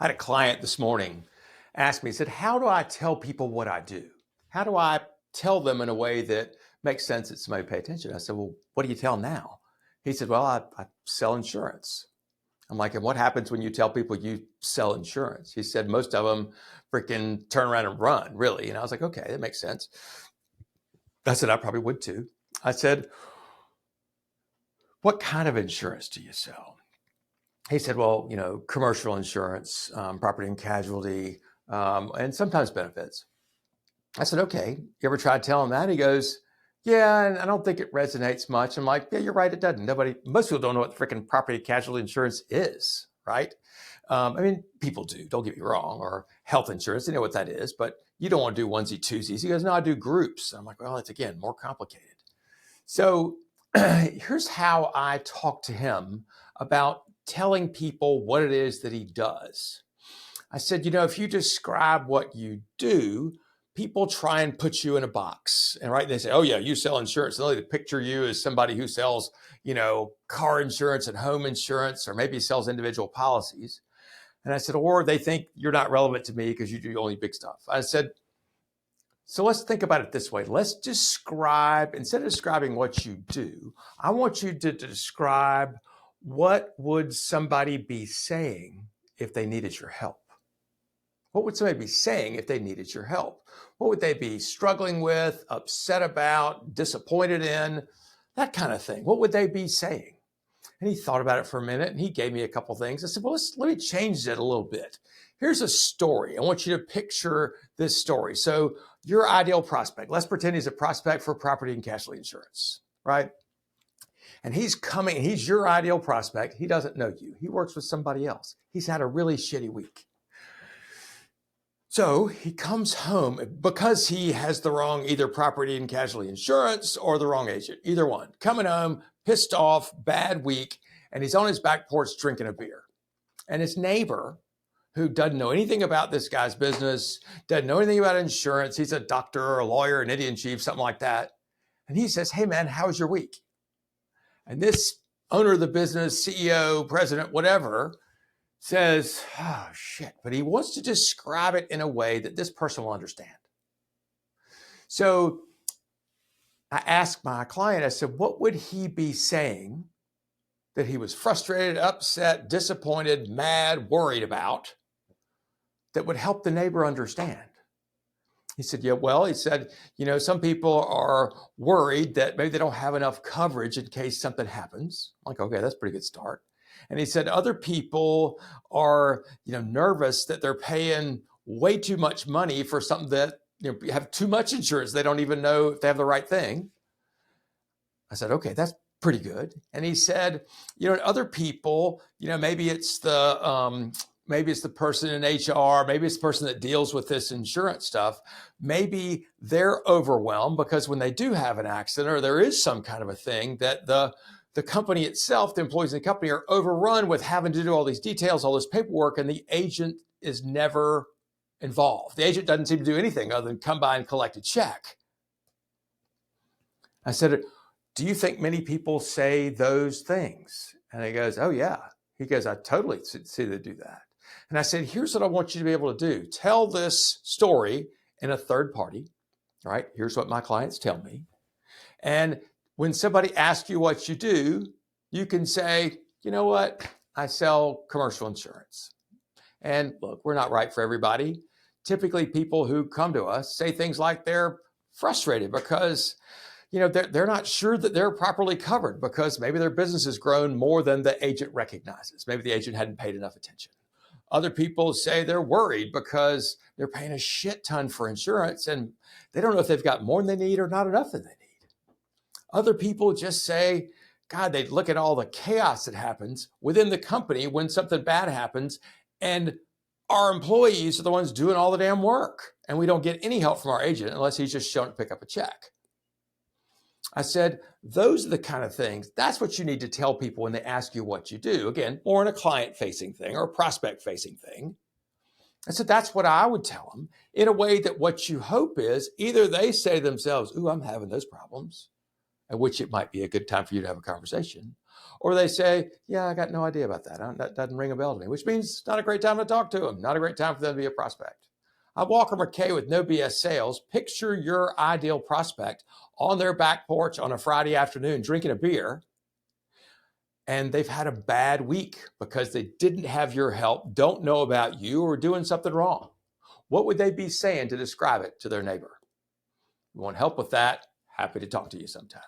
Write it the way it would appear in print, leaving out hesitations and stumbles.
I had a client this morning ask me, he said, how do I tell people what I do? How do I tell them in a way that makes sense that somebody pay attention? I said, well, what do you tell now? He said, well, I sell insurance. I'm like, and what happens when you tell people you sell insurance? He said, most of them freaking turn around and run, really. And I was like, okay, that makes sense. I said, I probably would too. I said, what kind of insurance do you sell? He said, well, commercial insurance, property and casualty, and sometimes benefits. I said, okay, you ever tried telling that? He goes, yeah, and I don't think it resonates much. I'm like, yeah, you're right, it doesn't. Most people don't know what freaking property casualty insurance is, right? People do, don't get me wrong, or health insurance, they know what that is, but you don't want to do onesie twosies. He goes, no, I do groups. I'm like, well, it's again, more complicated. So here's how I talk to him about telling people what it is that he does. I said, if you describe what you do, people try and put you in a box. And right, they say, oh yeah, you sell insurance. And they picture you as somebody who sells, car insurance and home insurance, or maybe sells individual policies. And I said, or they think you're not relevant to me because you do only big stuff. I said, so let's think about it this way. Let's describe, instead of describing what you do, I want you to describe what would somebody be saying if they needed your help. What would somebody be saying if they needed your help? What would they be struggling with, upset about, disappointed in, that kind of thing? What would they be saying? And he thought about it for a minute and he gave me a couple things. I said, well, let me change it a little bit. Here's a story. I want you to picture this story. So your ideal prospect, let's pretend he's a prospect for property and casualty insurance, right? And he's your ideal prospect. He doesn't know you. He works with somebody else. He's had a really shitty week. So he comes home because he has the wrong either property and casualty insurance or the wrong agent, either one. Coming home, pissed off, bad week, and he's on his back porch drinking a beer. And his neighbor, who doesn't know anything about this guy's business, doesn't know anything about insurance, he's a doctor or a lawyer, an Indian chief, something like that. And he says, hey man, how was your week? And this owner of the business, CEO, president, whatever, says, oh shit, but he wants to describe it in a way that this person will understand. So I asked my client, I said, what would he be saying that he was frustrated, upset, disappointed, mad, worried about that would help the neighbor understand? He said, yeah, well, he said, some people are worried that maybe they don't have enough coverage in case something happens. I'm like, okay, that's a pretty good start. And he said other people are, nervous that they're paying way too much money for something that, have too much insurance. They don't even know if they have the right thing. I said, okay, that's pretty good. And he said, other people, maybe it's the person in HR, maybe it's the person that deals with this insurance stuff. Maybe they're overwhelmed because when they do have an accident or there is some kind of a thing that the company itself, the employees in the company are overrun with having to do all these details, all this paperwork, and the agent is never involved. The agent doesn't seem to do anything other than come by and collect a check. I said, do you think many people say those things? And he goes, oh yeah. He goes, I totally see they do that. And I said, here's what I want you to be able to do. Tell this story in a third party, right? Here's what my clients tell me. And when somebody asks you what you do, you can say, you know what? I sell commercial insurance. And look, we're not right for everybody. Typically, people who come to us say things like they're frustrated because they're not sure that they're properly covered because maybe their business has grown more than the agent recognizes. Maybe the agent hadn't paid enough attention. Other people say they're worried because they're paying a shit ton for insurance and they don't know if they've got more than they need or not enough than they need. Other people just say, God, they look at all the chaos that happens within the company when something bad happens, and our employees are the ones doing all the damn work. And we don't get any help from our agent unless he's just shown to pick up a check. I said, those are the kind of things, that's what you need to tell people when they ask you what you do. Again, more in a client-facing thing or a prospect-facing thing. I said, that's what I would tell them in a way that what you hope is either they say to themselves, ooh, I'm having those problems, at which it might be a good time for you to have a conversation. Or they say, yeah, I got no idea about that. That doesn't ring a bell to me, which means it's not a great time to talk to them, not a great time for them to be a prospect. I'm Walker McKay with No BS Sales. Picture your ideal prospect on their back porch on a Friday afternoon drinking a beer, and they've had a bad week because they didn't have your help, don't know about you, or doing something wrong. What would they be saying to describe it to their neighbor? You want help with that? Happy to talk to you sometime.